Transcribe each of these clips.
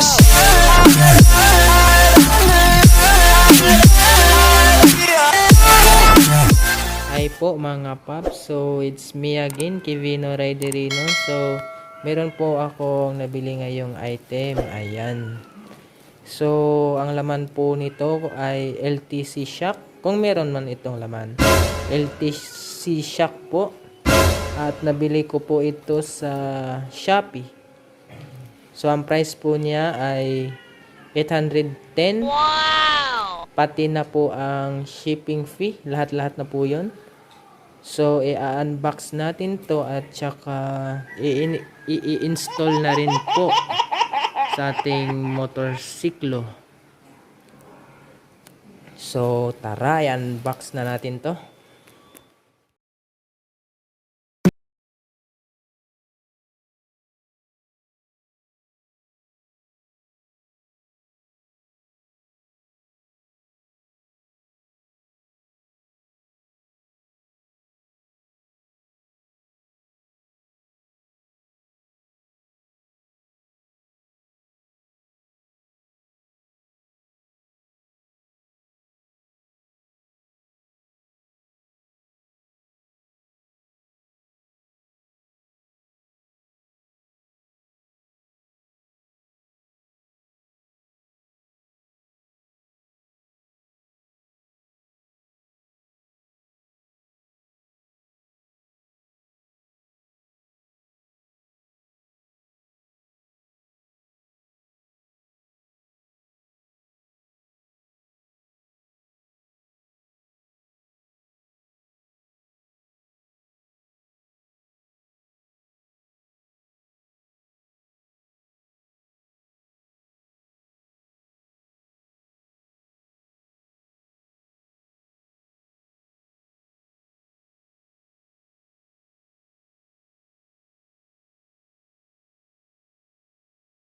Hi po mga paps, so it's me again, Kevino Riderino. So meron po akong nabili ngayong item, ayan. So ang laman po nito ay LTC shock, kung meron man itong laman, LTC shock po. At nabili ko po ito sa Shopee. So ang price po niya ay 810. Wow! Pati na po ang shipping fee, lahat-lahat na po 'yon. So, i-unbox natin to at saka i-install na rin po sa ating motorsiklo. So, tara, i-unbox na natin to.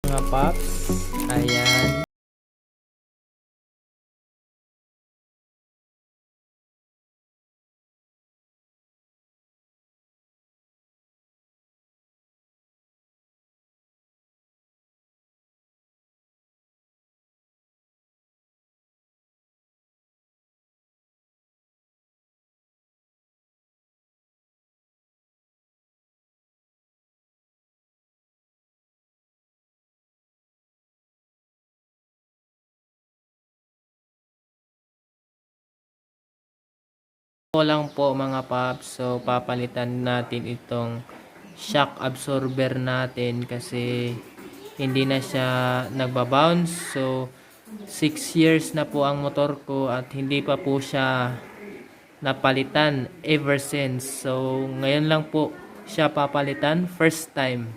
Mga paps, ayan. Po lang po mga paps, so papalitan natin itong shock absorber natin kasi hindi na siya nagbabounce. So 6 years na po ang motor ko at hindi pa po siya napalitan ever since. So ngayon lang po siya papalitan, first time.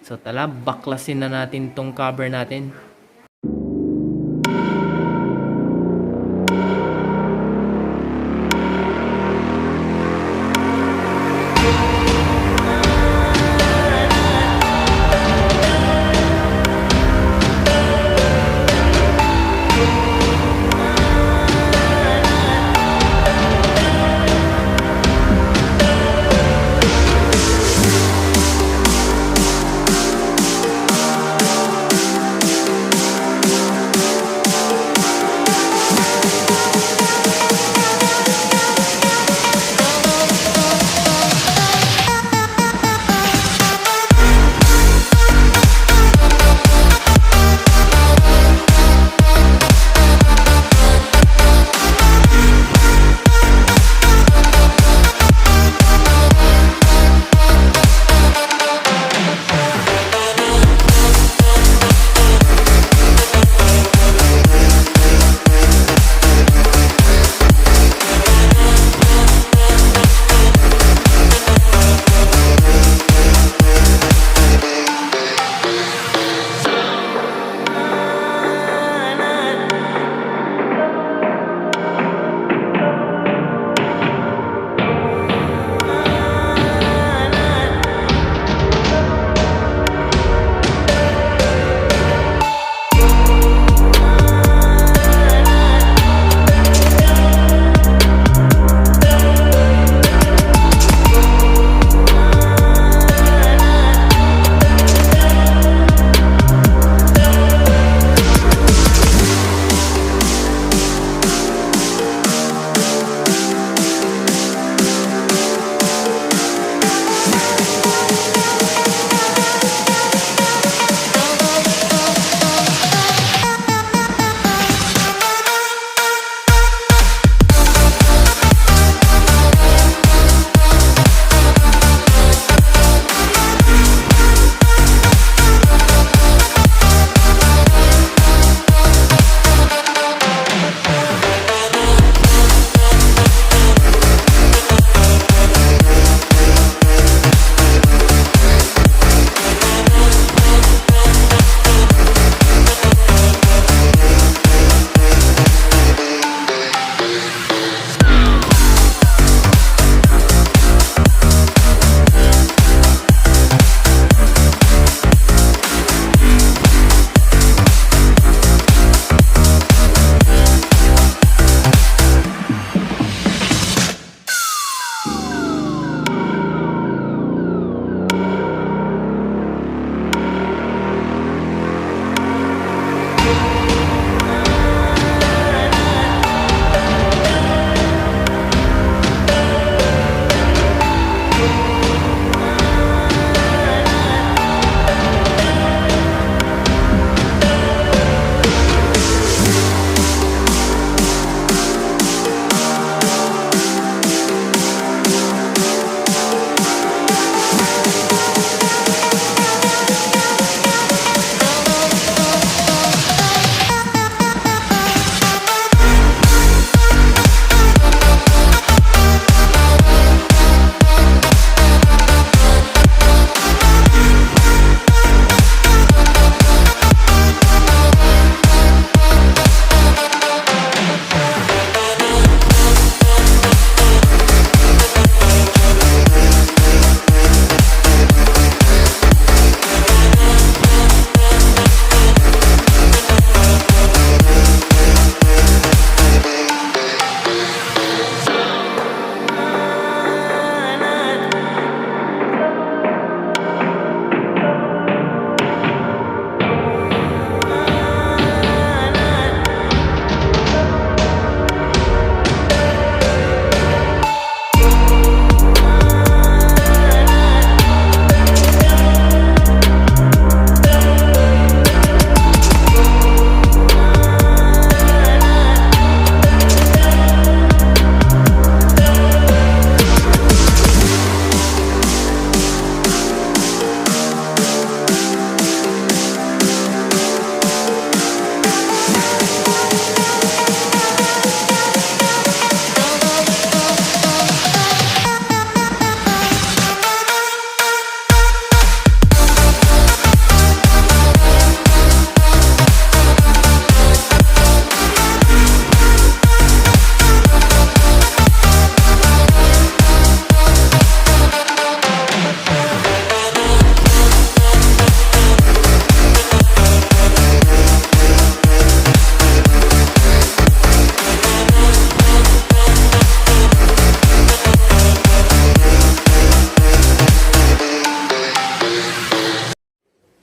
So tala, baklasin na natin tong cover natin.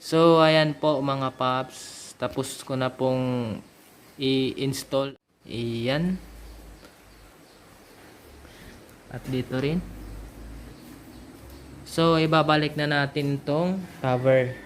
So, ayan po mga paps. Tapos ko na pong i-install. Ayan. At dito rin. So, ibabalik na natin tong cover.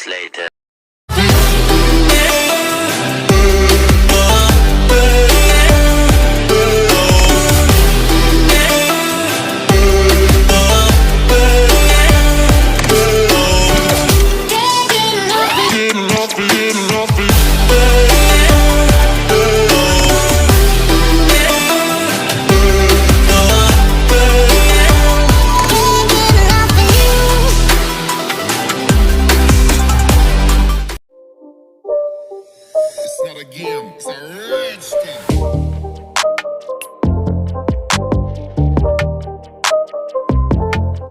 Later. It's not a game, it's a rich thing.